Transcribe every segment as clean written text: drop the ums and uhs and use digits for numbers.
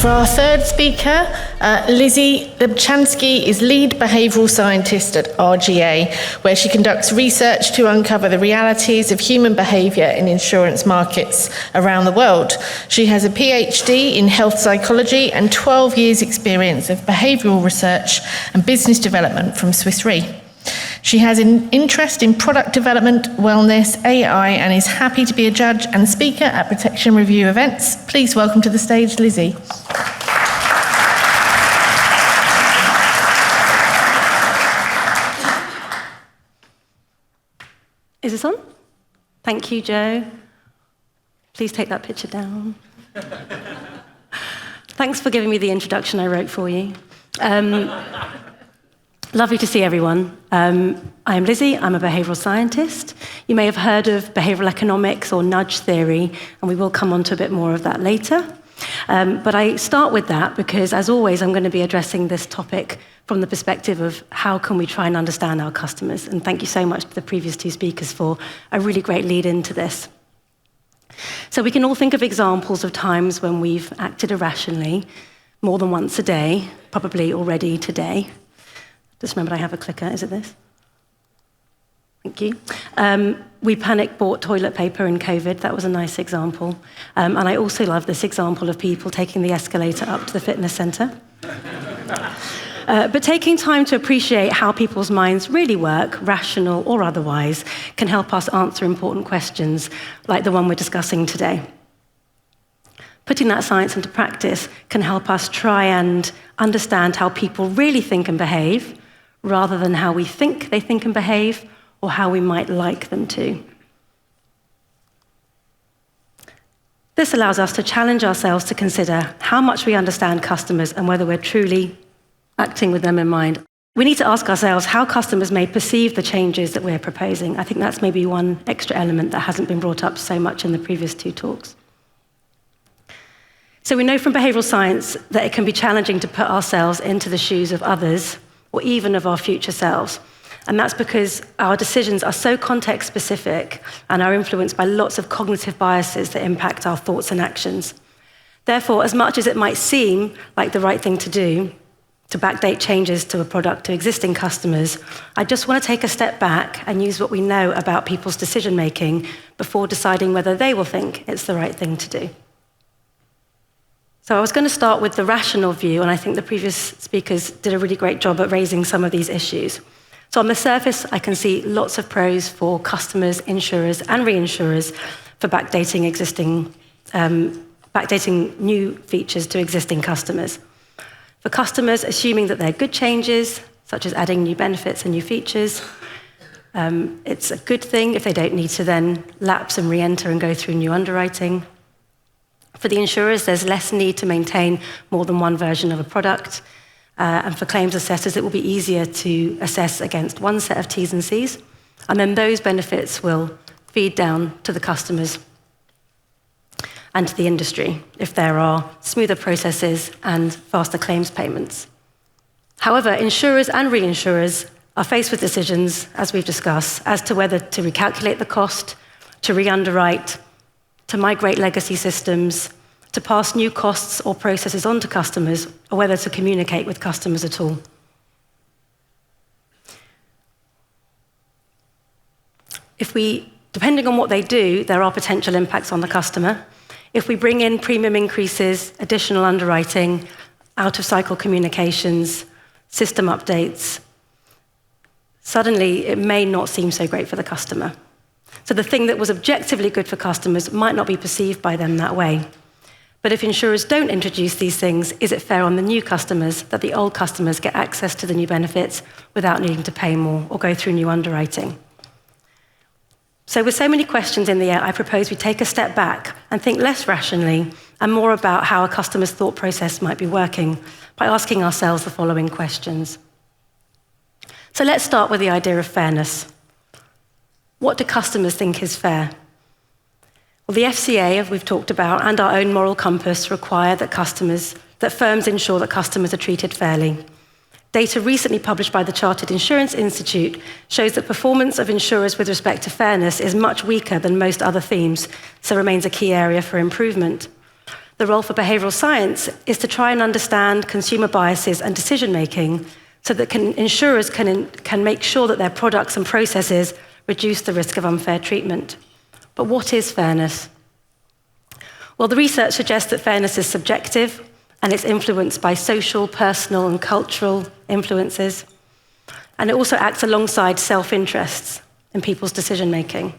For our third speaker, Lizzy Lubczanski is lead behavioural scientist at RGA, where she conducts research to uncover the realities of human behaviour in insurance markets around the world. She has a PhD in health psychology and 12 years' experience of behavioural research and business development from Swiss Re. She has an interest in product development, wellness, AI, and is happy to be a judge and speaker at protection review events. Please welcome to the stage, Lizzy. Is this on? Thank you, Joe. Please take that picture down. Thanks for giving me the introduction I wrote for you. Lovely to see everyone. I'm Lizzy, I'm a behavioural scientist. You may have heard of behavioural economics or nudge theory, and we will come on to a bit more of that later. But I start with that because, as always, I'm going to be addressing this topic from the perspective of how can we try and understand our customers. And thank you so much to the previous two speakers for a really great lead into this. So we can all think of examples of times when we've acted irrationally more than once a day, probably already today. Just remembered I have a clicker. Is it this? Thank you. We panic bought toilet paper in COVID. That was a nice example. And I also love this example of people taking the escalator up to the fitness centre. But taking time to appreciate how people's minds really work, rational or otherwise, can help us answer important questions like the one we're discussing today. Putting that science into practice can help us try and understand how people really think and behave, rather than how we think they think and behave, or how we might like them to. This allows us to challenge ourselves to consider how much we understand customers and whether we're truly acting with them in mind. We need to ask ourselves how customers may perceive the changes that we're proposing. I think that's maybe one extra element that hasn't been brought up so much in the previous two talks. So we know from behavioural science that it can be challenging to put ourselves into the shoes of others, or even of our future selves. And that's because our decisions are so context-specific and are influenced by lots of cognitive biases that impact our thoughts and actions. Therefore, as much as it might seem like the right thing to do, to backdate changes to a product to existing customers, I just want to take a step back and use what we know about people's decision-making before deciding whether they will think it's the right thing to do. So I was going to start with the rational view, and I think the previous speakers did a really great job at raising some of these issues. So on the surface, I can see lots of pros for customers, insurers, and reinsurers for backdating new features to existing customers. For customers, assuming that they're good changes, such as adding new benefits and new features, it's a good thing if they don't need to then lapse and re-enter and go through new underwriting. For the insurers, there's less need to maintain more than one version of a product. And for claims assessors, it will be easier to assess against one set of T's and C's. And then those benefits will feed down to the customers and to the industry if there are smoother processes and faster claims payments. However, insurers and reinsurers are faced with decisions, as we've discussed, as to whether to recalculate the cost, to re-underwrite, to migrate legacy systems, to pass new costs or processes on to customers, or whether to communicate with customers at all. Depending on what they do, there are potential impacts on the customer. If we bring in premium increases, additional underwriting, out-of-cycle communications, system updates, suddenly it may not seem so great for the customer. So the thing that was objectively good for customers might not be perceived by them that way. But if insurers don't introduce these things, is it fair on the new customers that the old customers get access to the new benefits without needing to pay more or go through new underwriting? So with so many questions in the air, I propose we take a step back and think less rationally and more about how a customer's thought process might be working by asking ourselves the following questions. So let's start with the idea of fairness. What do customers think is fair? Well, the FCA, as we've talked about, and our own moral compass require that firms ensure that customers are treated fairly. Data recently published by the Chartered Insurance Institute shows that performance of insurers with respect to fairness is much weaker than most other themes, so remains a key area for improvement. The role for behavioral science is to try and understand consumer biases and decision-making so that insurers can make sure that their products and processes reduce the risk of unfair treatment. But what is fairness? Well, the research suggests that fairness is subjective and it's influenced by social, personal, and cultural influences. And it also acts alongside self-interests in people's decision-making.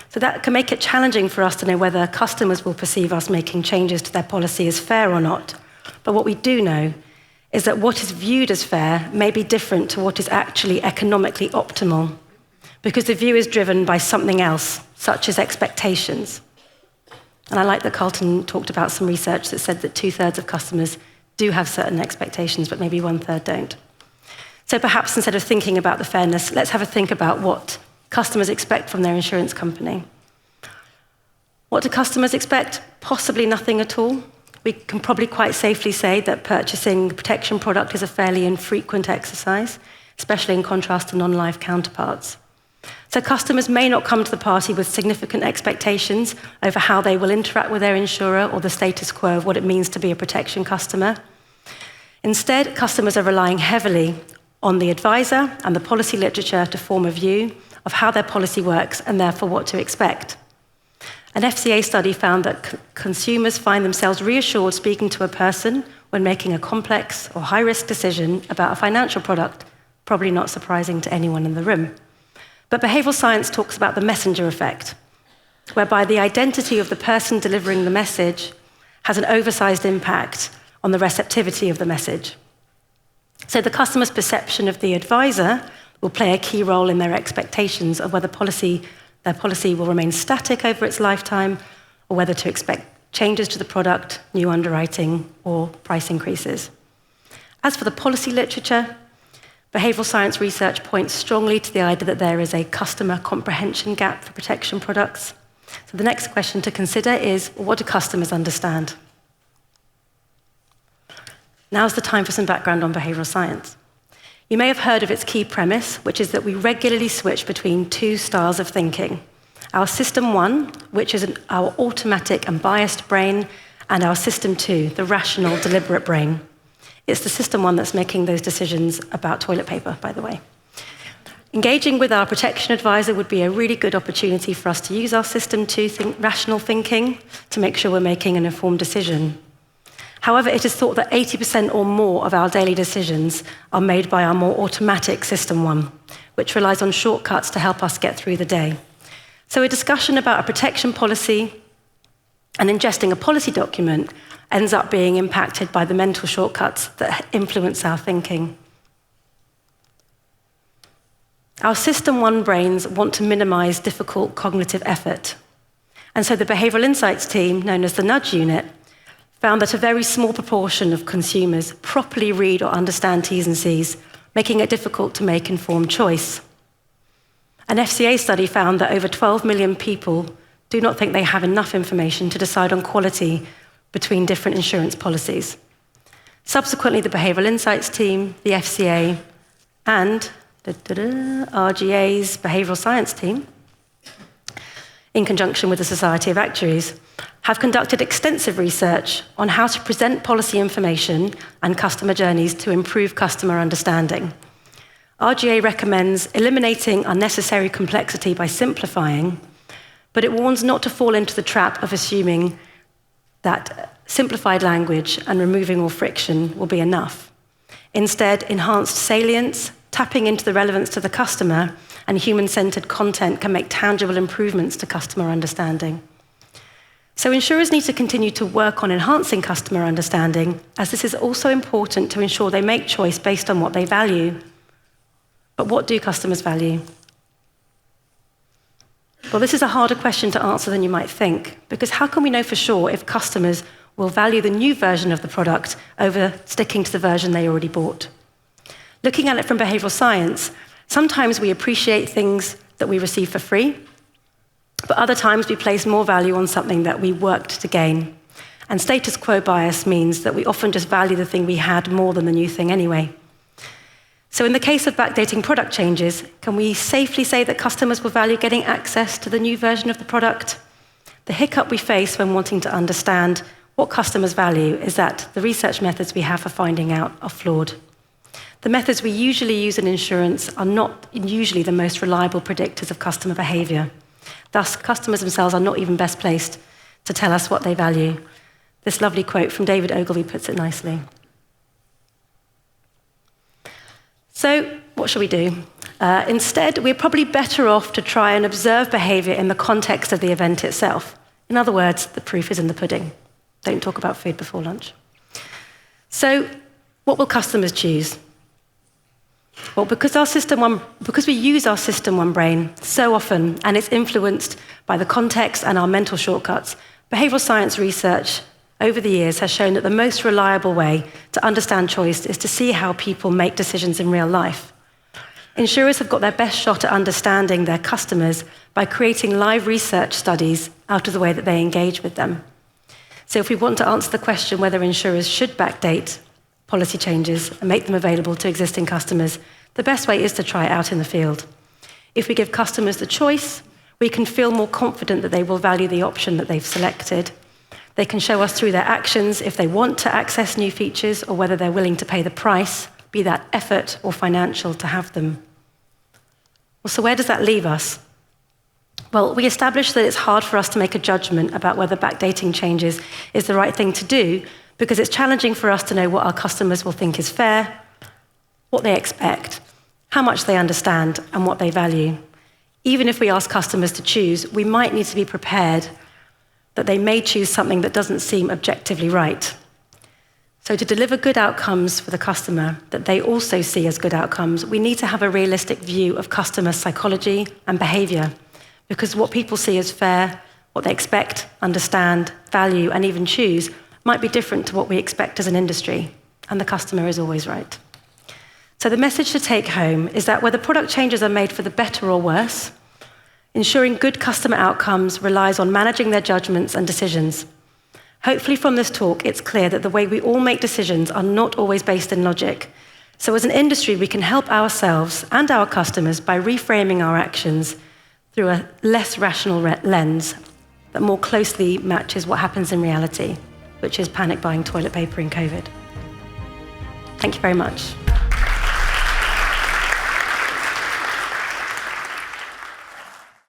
So that can make it challenging for us to know whether customers will perceive us making changes to their policy as fair or not. But what we do know is that what is viewed as fair may be different to what is actually economically optimal, because the view is driven by something else, such as expectations. And I like that Carlton talked about some research that said that 2/3 of customers do have certain expectations, but maybe 1/3 don't. So perhaps instead of thinking about the fairness, let's have a think about what customers expect from their insurance company. What do customers expect? Possibly nothing at all. We can probably quite safely say that purchasing a protection product is a fairly infrequent exercise, especially in contrast to non-life counterparts. So customers may not come to the party with significant expectations over how they will interact with their insurer or the status quo of what it means to be a protection customer. Instead, customers are relying heavily on the advisor and the policy literature to form a view of how their policy works and therefore what to expect. An FCA study found that consumers find themselves reassured speaking to a person when making a complex or high-risk decision about a financial product, probably not surprising to anyone in the room. But behavioral science talks about the messenger effect, whereby the identity of the person delivering the message has an oversized impact on the receptivity of the message. So the customer's perception of the advisor will play a key role in their expectations of whether their policy will remain static over its lifetime or whether to expect changes to the product, new underwriting, or price increases. As for the policy literature, behavioral science research points strongly to the idea that there is a customer comprehension gap for protection products. So the next question to consider is, what do customers understand? Now's the time for some background on behavioral science. You may have heard of its key premise, which is that we regularly switch between two styles of thinking. Our system 1, which is our automatic and biased brain, and our system 2, the rational, deliberate brain. It's the system 1 that's making those decisions about toilet paper, by the way. Engaging with our protection advisor would be a really good opportunity for us to use our system 2 rational thinking to make sure we're making an informed decision. However, it is thought that 80% or more of our daily decisions are made by our more automatic system 1, which relies on shortcuts to help us get through the day. So a discussion about a protection policy and ingesting a policy document ends up being impacted by the mental shortcuts that influence our thinking. Our system 1 brains want to minimize difficult cognitive effort. And so the behavioral insights team, known as the nudge unit, found that a very small proportion of consumers properly read or understand T's and C's, making it difficult to make informed choice. An FCA study found that over 12 million people do not think they have enough information to decide on quality between different insurance policies. Subsequently, the behavioral insights team, the FCA, and RGA's behavioral science team, in conjunction with the Society of Actuaries, have conducted extensive research on how to present policy information and customer journeys to improve customer understanding. RGA recommends eliminating unnecessary complexity by simplifying, but it warns not to fall into the trap of assuming that simplified language and removing all friction will be enough. Instead, enhanced salience, tapping into the relevance to the customer, and human-centered content can make tangible improvements to customer understanding. So insurers need to continue to work on enhancing customer understanding, as this is also important to ensure they make choice based on what they value. But what do customers value? Well, this is a harder question to answer than you might think, because how can we know for sure if customers will value the new version of the product over sticking to the version they already bought? Looking at it from behavioral science, sometimes we appreciate things that we receive for free, but other times we place more value on something that we worked to gain. And status quo bias means that we often just value the thing we had more than the new thing anyway. So in the case of backdating product changes, can we safely say that customers will value getting access to the new version of the product? The hiccup we face when wanting to understand what customers value is that the research methods we have for finding out are flawed. The methods we usually use in insurance are not usually the most reliable predictors of customer behaviour. Thus, customers themselves are not even best placed to tell us what they value. This lovely quote from David Ogilvy puts it nicely. So, what should we do? Instead, we're probably better off to try and observe behaviour in the context of the event itself. In other words, the proof is in the pudding. Don't talk about food before lunch. So, what will customers choose? Well, because we use our System 1 brain so often, and it's influenced by the context and our mental shortcuts, behavioural science research over the years has shown that the most reliable way to understand choice is to see how people make decisions in real life. Insurers have got their best shot at understanding their customers by creating live research studies out of the way that they engage with them. So if we want to answer the question whether insurers should backdate policy changes and make them available to existing customers, the best way is to try it out in the field. If we give customers the choice, we can feel more confident that they will value the option that they've selected. They can show us through their actions if they want to access new features or whether they're willing to pay the price, be that effort or financial, to have them. Well, so where does that leave us? Well, we established that it's hard for us to make a judgment about whether backdating changes is the right thing to do because it's challenging for us to know what our customers will think is fair, what they expect, how much they understand, and what they value. Even if we ask customers to choose, we might need to be prepared that they may choose something that doesn't seem objectively right. So to deliver good outcomes for the customer that they also see as good outcomes, we need to have a realistic view of customer psychology and behaviour, because what people see as fair, what they expect, understand, value, and even choose might be different to what we expect as an industry, and the customer is always right. So the message to take home is that whether product changes are made for the better or worse, ensuring good customer outcomes relies on managing their judgments and decisions. Hopefully from this talk, it's clear that the way we all make decisions are not always based in logic. So as an industry, we can help ourselves and our customers by reframing our actions through a less rational lens that more closely matches what happens in reality, which is panic buying toilet paper in COVID. Thank you very much.